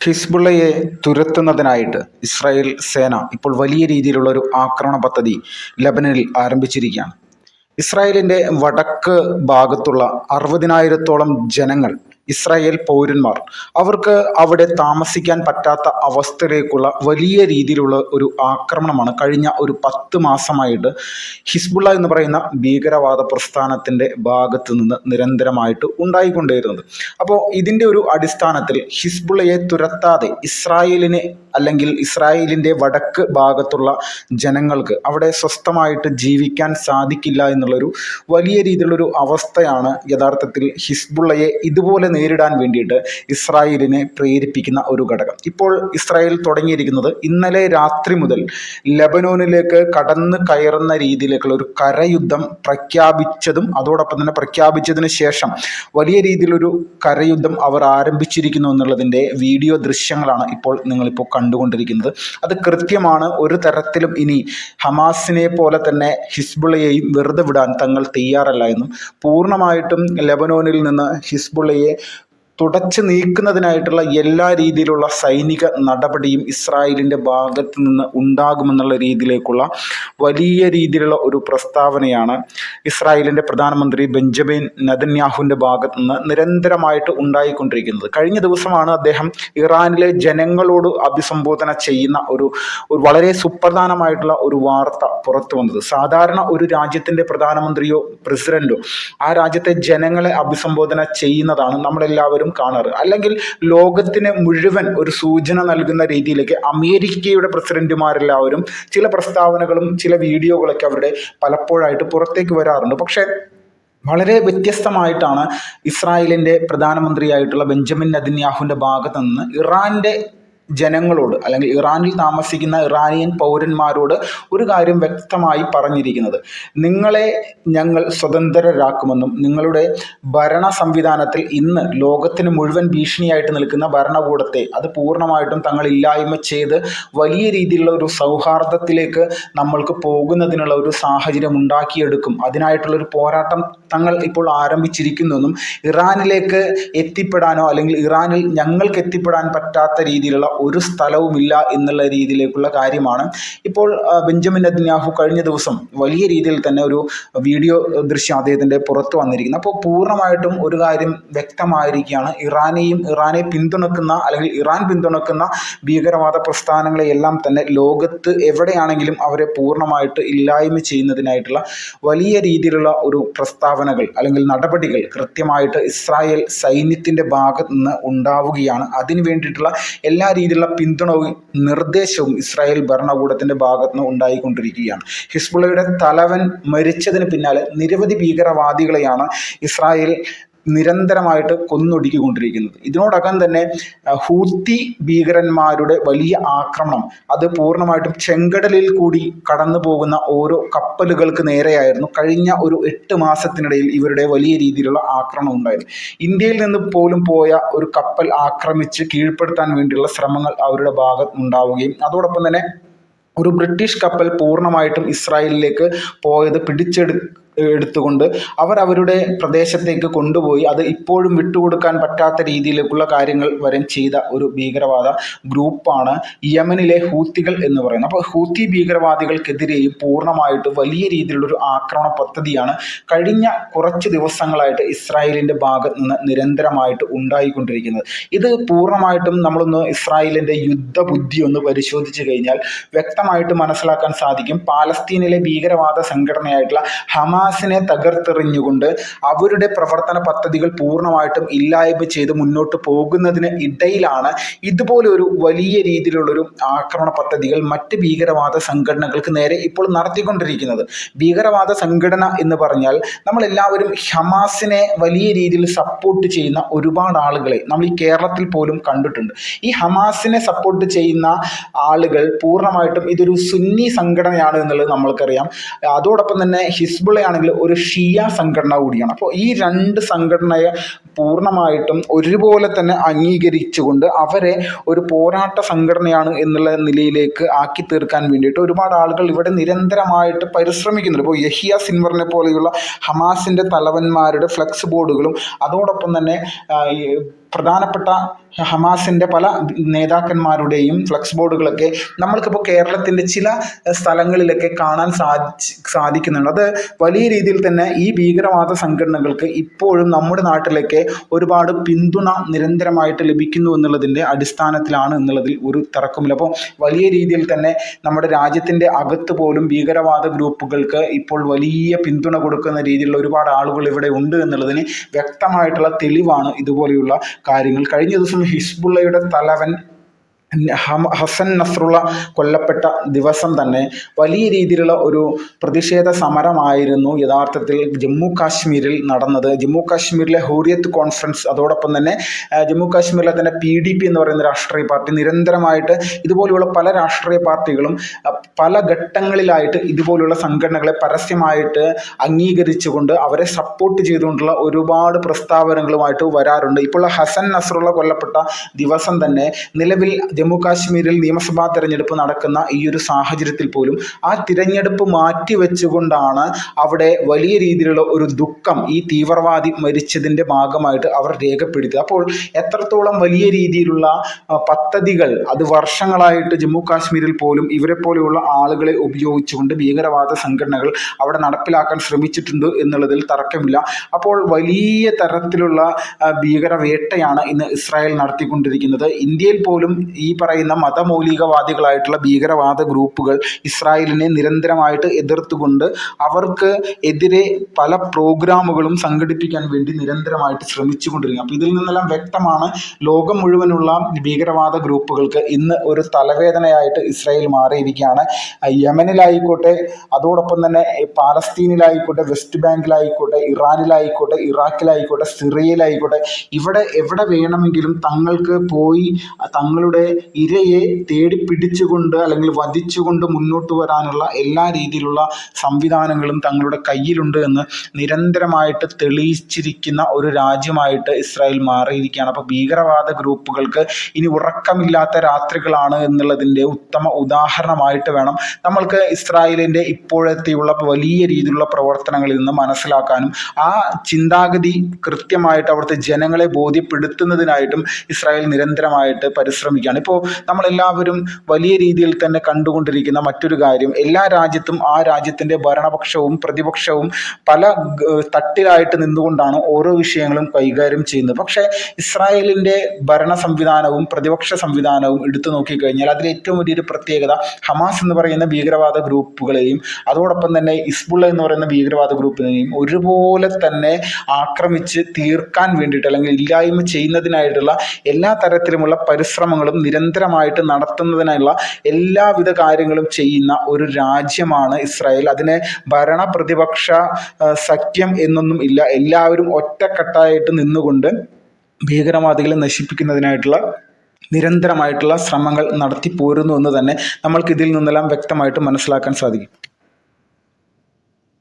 ഹിസ്ബുള്ളയെ തുരത്തുന്നതിനായിട്ട് Israel സേന ഇപ്പോൾ വലിയ രീതിയിലുള്ള ഒരു ആക്രമണ പദ്ധതി ലബനനിൽ ആരംഭിച്ചിരിക്കുകയാണ്. ഇസ്രായേലിൻ്റെ വടക്ക് ഭാഗത്തുള്ള 60,000-ഓളം ജനങ്ങൾ, ഇസ്രായേൽ പൗരന്മാർ, അവർക്ക് അവിടെ താമസിക്കാൻ പറ്റാത്ത അവസ്ഥയിലേക്കുള്ള വലിയ രീതിയിലുള്ള ഒരു ആക്രമണമാണ് കഴിഞ്ഞ ഒരു 10 മാസമായിട്ട് ഹിസ്ബുള്ള എന്ന് പറയുന്ന ഭീകരവാദ പ്രസ്ഥാനത്തിൻ്റെ ഭാഗത്ത് നിന്ന് നിരന്തരമായിട്ട് ഉണ്ടായിക്കൊണ്ടേയിരുന്നത്. അപ്പോൾ ഇതിൻ്റെ ഒരു അടിസ്ഥാനത്തിൽ ഹിസ്ബുള്ളയെ തുരത്താതെ ഇസ്രായേലിന് അല്ലെങ്കിൽ ഇസ്രായേലിൻ്റെ വടക്ക് ഭാഗത്തുള്ള ജനങ്ങൾക്ക് അവിടെ സ്വസ്ഥമായിട്ട് ജീവിക്കാൻ സാധിക്കില്ല എന്നുള്ളൊരു വലിയ രീതിയിലുള്ളൊരു അവസ്ഥയാണ് യഥാർത്ഥത്തിൽ ഹിസ്ബുള്ളയെ ഇതുപോലെ നേരിടാൻ വേണ്ടിയിട്ട് ഇസ്രായേലിനെ പ്രേരിപ്പിക്കുന്ന ഒരു ഘടകം. ഇപ്പോൾ ഇസ്രായേൽ തുടങ്ങിയിരിക്കുന്നത് ഇന്നലെ രാത്രി മുതൽ ലെബനോനിലേക്ക് കടന്നു കയറുന്ന രീതിയിലേക്കുള്ള ഒരു കരയുദ്ധം പ്രഖ്യാപിച്ചതും അതോടൊപ്പം തന്നെ പ്രഖ്യാപിച്ചതിന് ശേഷം വലിയ രീതിയിലൊരു കരയുദ്ധം അവർ ആരംഭിച്ചിരിക്കുന്നു എന്നുള്ളതിൻ്റെ വീഡിയോ ദൃശ്യങ്ങളാണ് ഇപ്പോൾ നിങ്ങളിപ്പോൾ കണ്ടുകൊണ്ടിരിക്കുന്നത്. അത് കൃത്യമാണ്. ഒരു തരത്തിലും ഇനി ഹമാസിനെ പോലെ തന്നെ ഹിസ്ബുള്ളയെയും വെറുതെ വിടാൻ തങ്ങൾ തയ്യാറല്ല എന്നും പൂർണ്ണമായിട്ടും ലെബനോനിൽ നിന്ന് ഹിസ്ബുള്ളയെ തുടച്ചു നീക്കുന്നതിനായിട്ടുള്ള എല്ലാ രീതിയിലുള്ള സൈനിക നടപടിയും ഇസ്രായേലിൻ്റെ ഭാഗത്ത് നിന്ന് ഉണ്ടാകുമെന്നുള്ള രീതിയിലേക്കുള്ള വലിയ രീതിയിലുള്ള ഒരു പ്രസ്താവനയാണ് ഇസ്രായേലിൻ്റെ പ്രധാനമന്ത്രി ബെഞ്ചമിൻ നെതന്യാഹുവിൻ്റെ ഭാഗത്ത് നിന്ന് നിരന്തരമായിട്ട് ഉണ്ടായിക്കൊണ്ടിരിക്കുന്നത്. കഴിഞ്ഞ ദിവസമാണ് അദ്ദേഹം ഇറാനിലെ ജനങ്ങളോട് അഭിസംബോധന ചെയ്യുന്ന ഒരു വളരെ സുപ്രധാനമായിട്ടുള്ള ഒരു വാർത്ത പുറത്തു വന്നത്. സാധാരണ ഒരു രാജ്യത്തിൻ്റെ പ്രധാനമന്ത്രിയോ പ്രസിഡന്റോ ആ രാജ്യത്തെ ജനങ്ങളെ അഭിസംബോധന ചെയ്യുന്നതാണ് നമ്മളെല്ലാവരും കാണാറ്. അല്ലെങ്കിൽ ലോകത്തിന് മുഴുവൻ ഒരു സൂചന നൽകുന്ന രീതിയിലേക്ക് അമേരിക്കയുടെ പ്രസിഡന്റുമാരെല്ലാവരും ചില പ്രസ്താവനകളും ചില വീഡിയോകളൊക്കെ അവരുടെ പലപ്പോഴായിട്ട് പുറത്തേക്ക് വരാറുണ്ട്. പക്ഷേ വളരെ വ്യത്യസ്തമായിട്ടാണ് ഇസ്രായേലിൻ്റെ പ്രധാനമന്ത്രിയായിട്ടുള്ള ബെഞ്ചമിൻ നെതന്യാഹുവിൻ്റെ ഭാഗത്ത് നിന്ന് ഇറാൻ്റെ ജനങ്ങളോട് അല്ലെങ്കിൽ ഇറാനിൽ താമസിക്കുന്ന ഇറാനിയൻ പൗരന്മാരോട് ഒരു കാര്യം വ്യക്തമായി പറഞ്ഞിരിക്കുന്നത്: നിങ്ങളെ ഞങ്ങൾ സ്വതന്ത്രരാക്കുമെന്നും നിങ്ങളുടെ ഭരണ സംവിധാനത്തിൽ ഇന്ന് ലോകത്തിന് മുഴുവൻ ഭീഷണിയായിട്ട് നിൽക്കുന്ന ഭരണകൂടത്തെ അത് പൂർണ്ണമായിട്ടും തങ്ങൾ ഇല്ലായ്മ ചെയ്ത് വലിയ രീതിയിലുള്ള ഒരു സൗഹാർദ്ദത്തിലേക്ക് നമ്മൾക്ക് പോകുന്നതിനുള്ള ഒരു സാഹചര്യം ഉണ്ടാക്കിയെടുക്കും, അതിനായിട്ടുള്ളൊരു പോരാട്ടം തങ്ങൾ ഇപ്പോൾ ആരംഭിച്ചിരിക്കുന്നുവെന്നും ഇറാനിലേക്ക് എത്തിപ്പെടാനോ അല്ലെങ്കിൽ ഇറാനിൽ ഞങ്ങൾക്ക് എത്തിപ്പെടാൻ പറ്റാത്ത രീതിയിലുള്ള ഒരു സ്ഥലവുമില്ല എന്നുള്ള രീതിയിലേക്കുള്ള കാര്യമാണ് ഇപ്പോൾ ബെഞ്ചമിൻ നെതന്യാഹു കഴിഞ്ഞ ദിവസം വലിയ രീതിയിൽ തന്നെ ഒരു വീഡിയോ ദൃശ്യം അദ്ദേഹത്തിൻ്റെ പുറത്തു വന്നിരിക്കുന്നത്. അപ്പോൾ പൂർണ്ണമായിട്ടും ഒരു കാര്യം വ്യക്തമായിരിക്കുകയാണ്: ഇറാനെ പിന്തുണക്കുന്ന അല്ലെങ്കിൽ ഇറാൻ പിന്തുണക്കുന്ന ഭീകരവാദ പ്രസ്ഥാനങ്ങളെയെല്ലാം തന്നെ ലോകത്ത് എവിടെയാണെങ്കിലും അവരെ പൂർണ്ണമായിട്ട് ഇല്ലായ്മ ചെയ്യുന്നതിനായിട്ടുള്ള വലിയ രീതിയിലുള്ള ഒരു പ്രസ്താവനകൾ അല്ലെങ്കിൽ നടപടികൾ കൃത്യമായിട്ട് ഇസ്രായേൽ സൈന്യത്തിൻ്റെ ഭാഗത്ത് നിന്ന് ഉണ്ടാവുകയാണ്. അതിനു വേണ്ടിയിട്ടുള്ള എല്ലാ രീതിയിലുള്ള പിന്തുണവും നിർദ്ദേശവും ഇസ്രായേൽ ഭരണകൂടത്തിൻ്റെ ഭാഗത്ത് നിന്ന് ഉണ്ടായിക്കൊണ്ടിരിക്കുകയാണ്. ഹിസ്ബുള്ളയുടെ തലവൻ മരിച്ചതിന് പിന്നാലെ നിരവധി ഭീകരവാദികളെയാണ് ഇസ്രായേൽ നിരന്തരമായിട്ട് കൊന്നൊടുക്കിക്കൊണ്ടിരിക്കുന്നത്. ഇതിനോടകം തന്നെ ഹൂത്തി ഭീകരന്മാരുടെ വലിയ ആക്രമണം അത് പൂർണ്ണമായിട്ടും ചെങ്കടലിൽ കൂടി കടന്നു പോകുന്ന ഓരോ കപ്പലുകൾക്ക് നേരെയായിരുന്നു കഴിഞ്ഞ ഒരു 8 മാസത്തിനിടയിൽ ഇവരുടെ വലിയ രീതിയിലുള്ള ആക്രമണം ഉണ്ടായിരുന്നു. ഇന്ത്യയിൽ നിന്ന് പോലും പോയ ഒരു കപ്പൽ ആക്രമിച്ച് കീഴ്പ്പെടുത്താൻ വേണ്ടിയുള്ള ശ്രമങ്ങൾ അവരുടെ ഭാഗത്ത് ഉണ്ടാവുകയും അതോടൊപ്പം തന്നെ ഒരു ബ്രിട്ടീഷ് കപ്പൽ പൂർണ്ണമായിട്ടും ഇസ്രായേലിലേക്ക് പോയത് എടുത്തുകൊണ്ട് അവർ അവരുടെ പ്രദേശത്തേക്ക് കൊണ്ടുപോയി അത് ഇപ്പോഴും വിട്ടുകൊടുക്കാൻ പറ്റാത്ത രീതിയിലേക്കുള്ള കാര്യങ്ങൾ വരെ ചെയ്ത ഒരു ഭീകരവാദ ഗ്രൂപ്പാണ് യമനിലെ ഹൂത്തികൾ എന്ന് പറയുന്നത്. അപ്പോൾ ഹൂത്തി ഭീകരവാദികൾക്കെതിരെയും പൂർണ്ണമായിട്ട് വലിയ രീതിയിലുള്ളൊരു ആക്രമണ പദ്ധതിയാണ് കഴിഞ്ഞ കുറച്ച് ദിവസങ്ങളായിട്ട് ഇസ്രായേലിൻ്റെ ഭാഗത്ത് നിന്ന് നിരന്തരമായിട്ട് ഉണ്ടായിക്കൊണ്ടിരിക്കുന്നത്. ഇത് പൂർണ്ണമായിട്ടും നമ്മളൊന്ന് ഇസ്രായേലിൻ്റെ യുദ്ധബുദ്ധി ഒന്ന് പരിശോധിച്ച് കഴിഞ്ഞാൽ വ്യക്തമായിട്ട് മനസ്സിലാക്കാൻ സാധിക്കും. പാലസ്തീനിലെ ഭീകരവാദ സംഘടനയായിട്ടുള്ള ഹമാസിനെ തകർത്തെറിഞ്ഞുകൊണ്ട് അവരുടെ പ്രവർത്തന പദ്ധതികൾ പൂർണ്ണമായിട്ടും ഇല്ലായ്മ ചെയ്ത് മുന്നോട്ട് പോകുന്നതിന് ഇടയിലാണ് ഇതുപോലെ ഒരു വലിയ രീതിയിലുള്ളൊരു ആക്രമണ പദ്ധതികൾ മറ്റ് ഭീകരവാദ സംഘടനകൾക്ക് നേരെ ഇപ്പോൾ നടത്തിക്കൊണ്ടിരിക്കുന്നത്. ഭീകരവാദ സംഘടന എന്ന് പറഞ്ഞാൽ നമ്മളെല്ലാവരും ഹമാസിനെ വലിയ രീതിയിൽ സപ്പോർട്ട് ചെയ്യുന്ന ഒരുപാട് ആളുകളെ നമ്മൾ ഈ കേരളത്തിൽ പോലും കണ്ടിട്ടുണ്ട്. ഈ ഹമാസിനെ സപ്പോർട്ട് ചെയ്യുന്ന ആളുകൾ പൂർണ്ണമായിട്ടും ഇതൊരു സുന്നി സംഘടനയാണ് എന്നുള്ളത് നമ്മൾക്കറിയാം. അതോടൊപ്പം തന്നെ ഹിസ്ബുള്ള ആണെങ്കിൽ ഒരു ഷിയ സംഘടന കൂടിയാണ്. അപ്പോൾ ഈ 2 സംഘടനയെ പൂർണ്ണമായിട്ടും ഒരുപോലെ തന്നെ അംഗീകരിച്ചുകൊണ്ട് അവരെ ഒരു പോരാട്ട സംഘടനയാണ് എന്നുള്ള നിലയിലേക്ക് ആക്കി തീർക്കാൻ വേണ്ടിയിട്ട് ഒരുപാട് ആളുകൾ ഇവിടെ നിരന്തരമായിട്ട് പരിശ്രമിക്കുന്നുണ്ട്. ഇപ്പോൾ യഹിയ സിൻവറിനെ പോലെയുള്ള ഹമാസിൻ്റെ തലവന്മാരുടെ ഫ്ലെക്സ് ബോർഡുകളും അതോടൊപ്പം തന്നെ പ്രധാനപ്പെട്ട ഹമാസിൻ്റെ പല നേതാക്കന്മാരുടെയും ഫ്ലക്സ് ബോർഡുകളൊക്കെ നമ്മൾക്കിപ്പോൾ കേരളത്തിൻ്റെ ചില സ്ഥലങ്ങളിലൊക്കെ കാണാൻ സാധിക്കുന്നുണ്ട്. അത് വലിയ രീതിയിൽ തന്നെ ഈ ഭീകരവാദ സംഘടനകൾക്ക് ഇപ്പോഴും നമ്മുടെ നാട്ടിലേക്ക് ഒരുപാട് പിന്തുണ നിരന്തരമായിട്ട് ലഭിക്കുന്നു എന്നുള്ളതിൻ്റെ അടിസ്ഥാനത്തിലാണ് എന്നുള്ളതിൽ ഒരു തർക്കമില്ല. അപ്പോൾ വലിയ രീതിയിൽ തന്നെ നമ്മുടെ രാജ്യത്തിൻ്റെ അകത്ത് പോലും ഭീകരവാദ ഗ്രൂപ്പുകൾക്ക് ഇപ്പോൾ വലിയ പിന്തുണ കൊടുക്കുന്ന രീതിയിലുള്ള ഒരുപാട് ആളുകൾ ഇവിടെ ഉണ്ട് എന്നുള്ളതിന് വ്യക്തമായിട്ടുള്ള തെളിവാണ് ഇതുപോലെയുള്ള കാര്യങ്ങൾ. കഴിഞ്ഞ ദിവസം ഹിസ്ബുള്ളയുടെ തലവൻ ഹസൻ നസ്രുള്ള കൊല്ലപ്പെട്ട ദിവസം തന്നെ വലിയ രീതിയിലുള്ള ഒരു പ്രതിഷേധ സമരമായിരുന്നു യഥാർത്ഥത്തിൽ ജമ്മു കാശ്മീരിൽ നടന്നത്. ജമ്മു കാശ്മീരിലെ ഹൂറിയത്ത് കോൺഫറൻസ്, അതോടൊപ്പം തന്നെ ജമ്മു കാശ്മീരിലെ തന്നെ PDP എന്ന് പറയുന്ന രാഷ്ട്രീയ പാർട്ടി, നിരന്തരമായിട്ട് ഇതുപോലെയുള്ള പല രാഷ്ട്രീയ പാർട്ടികളും പല ഘട്ടങ്ങളിലായിട്ട് ഇതുപോലുള്ള സംഘടനകളെ പരസ്യമായിട്ട് അംഗീകരിച്ചുകൊണ്ട് അവരെ സപ്പോർട്ട് ചെയ്തുകൊണ്ടുള്ള ഒരുപാട് പ്രസ്താവനകളുമായിട്ട് വരാറുണ്ട്. ഇപ്പോൾ ഹസൻ നസ്രുള്ള കൊല്ലപ്പെട്ട ദിവസം തന്നെ നിലവിൽ ജമ്മു കാശ്മീരിൽ നിയമസഭാ തിരഞ്ഞെടുപ്പ് നടക്കുന്ന ഈ ഒരു സാഹചര്യത്തിൽ പോലും ആ തിരഞ്ഞെടുപ്പ് മാറ്റിവെച്ചുകൊണ്ടാണ് അവിടെ വലിയ രീതിയിലുള്ള ഒരു ദുഃഖം ഈ തീവ്രവാദി മരിച്ചതിൻ്റെ ഭാഗമായിട്ട് അവർ രേഖപ്പെടുത്തി. അപ്പോൾ എത്രത്തോളം വലിയ രീതിയിലുള്ള പദ്ധതികൾ അത് വർഷങ്ങളായിട്ട് ജമ്മു കാശ്മീരിൽ പോലും ഇവരെ പോലെയുള്ള ആളുകളെ ഉപയോഗിച്ചുകൊണ്ട് ഭീകരവാദ സംഘടനകൾ അവിടെ നടപ്പിലാക്കാൻ ശ്രമിച്ചിട്ടുണ്ട് എന്നുള്ളതിൽ തർക്കമില്ല. അപ്പോൾ വലിയ തരത്തിലുള്ള ഭീകരവേട്ടയാണ് ഇന്ന് ഇസ്രായേൽ നടത്തിക്കൊണ്ടിരിക്കുന്നത്. ഇന്ത്യയിൽ പോലും ഈ പറയുന്ന മതമൗലികവാദികളായിട്ടുള്ള ഭീകരവാദ ഗ്രൂപ്പുകൾ ഇസ്രായേലിനെ നിരന്തരമായിട്ട് എതിർത്തുകൊണ്ട് അവർക്ക് എതിരെ പല പ്രോഗ്രാമുകളും സംഘടിപ്പിക്കാൻ വേണ്ടി നിരന്തരമായിട്ട് ശ്രമിച്ചുകൊണ്ടിരിക്കുക. അപ്പോൾ ഇതിൽ നിന്നെല്ലാം വ്യക്തമാണ് ലോകം മുഴുവനുള്ള ഭീകരവാദ ഗ്രൂപ്പുകൾക്ക് ഇന്ന് ഒരു തലവേദനയായിട്ട് ഇസ്രായേൽ മാറിയിരിക്കുകയാണ്. യമനിലായിക്കോട്ടെ, അതോടൊപ്പം തന്നെ പാലസ്തീനിലായിക്കോട്ടെ, വെസ്റ്റ് ബാങ്കിലായിക്കോട്ടെ, ഇറാനിലായിക്കോട്ടെ, ഇറാഖിലായിക്കോട്ടെ, സിറിയയിലായിക്കോട്ടെ, ഇവിടെ എവിടെ വേണമെങ്കിലും തങ്ങൾക്ക് പോയി തങ്ങളുടെ ഇരയെ തേടി പിടിച്ചുകൊണ്ട് അല്ലെങ്കിൽ വധിച്ചുകൊണ്ട് മുന്നോട്ട് വരാനുള്ള എല്ലാ രീതിയിലുള്ള സംവിധാനങ്ങളും തങ്ങളുടെ കയ്യിലുണ്ട് എന്ന് നിരന്തരമായിട്ട് തെളിയിച്ചിരിക്കുന്ന ഒരു രാജ്യമായിട്ട് ഇസ്രായേൽ മാറിയിരിക്കുകയാണ്. അപ്പോൾ ഭീകരവാദ ഗ്രൂപ്പുകൾക്ക് ഇനി ഉറക്കമില്ലാത്ത രാത്രികളാണ് എന്നുള്ളതിൻ്റെ ഉത്തമ ഉദാഹരണമായിട്ട് വേണം നമ്മൾക്ക് ഇസ്രായേലിൻ്റെ ഇപ്പോഴത്തെയുള്ള വലിയ രീതിയിലുള്ള പ്രവർത്തനങ്ങളിൽ നിന്ന് മനസ്സിലാക്കാനും ആ ചിന്താഗതി കൃത്യമായിട്ട് അവിടുത്തെ ജനങ്ങളെ ബോധ്യപ്പെടുത്തുന്നതിനായിട്ടും ഇസ്രായേൽ നിരന്തരമായിട്ട് പരിശ്രമിക്കുകയാണ്. ഇപ്പോൾ നമ്മളെല്ലാവരും വലിയ രീതിയിൽ തന്നെ കണ്ടുകൊണ്ടിരിക്കുന്ന മറ്റൊരു കാര്യം, എല്ലാ രാജ്യത്തും ആ രാജ്യത്തിൻ്റെ ഭരണപക്ഷവും പ്രതിപക്ഷവും പല തട്ടിലായിട്ട് നിന്നുകൊണ്ടാണ് ഓരോ വിഷയങ്ങളും കൈകാര്യം ചെയ്യുന്നത്. പക്ഷേ ഇസ്രായേലിൻ്റെ ഭരണ സംവിധാനവും പ്രതിപക്ഷ സംവിധാനവും എടുത്തു നോക്കിക്കഴിഞ്ഞാൽ അതിൽ ഏറ്റവും വലിയൊരു പ്രത്യേകത ഹമാസ് എന്ന് പറയുന്ന ഭീകരവാദ ഗ്രൂപ്പുകളെയും അതോടൊപ്പം തന്നെ ഹിസ്ബുള്ള എന്ന് പറയുന്ന ഭീകരവാദ ഗ്രൂപ്പിനെയും ഒരുപോലെ തന്നെ ആക്രമിച്ച് തീർക്കാൻ വേണ്ടിയിട്ട് അല്ലെങ്കിൽ ഇല്ലായ്മ ചെയ്യുന്നതിനായിട്ടുള്ള എല്ലാ തരത്തിലുമുള്ള പരിശ്രമങ്ങളും നിരന്തരമായിട്ട് നടത്തുന്നതിനുള്ള എല്ലാവിധ കാര്യങ്ങളും ചെയ്യുന്ന ഒരു രാജ്യമാണ് ഇസ്രായേൽ. അതിനെ ഭരണ പ്രതിപക്ഷ സഖ്യം എന്നൊന്നും ഇല്ല. എല്ലാവരും ഒറ്റക്കെട്ടായിട്ട് നിന്നുകൊണ്ട് ഭീകരവാദികളെ നശിപ്പിക്കുന്നതിനായിട്ടുള്ള നിരന്തരമായിട്ടുള്ള ശ്രമങ്ങൾ നടത്തി പോരുന്നു എന്ന് തന്നെ നമ്മൾക്ക് ഇതിൽ നിന്നെല്ലാം വ്യക്തമായിട്ട് മനസ്സിലാക്കാൻ സാധിക്കും.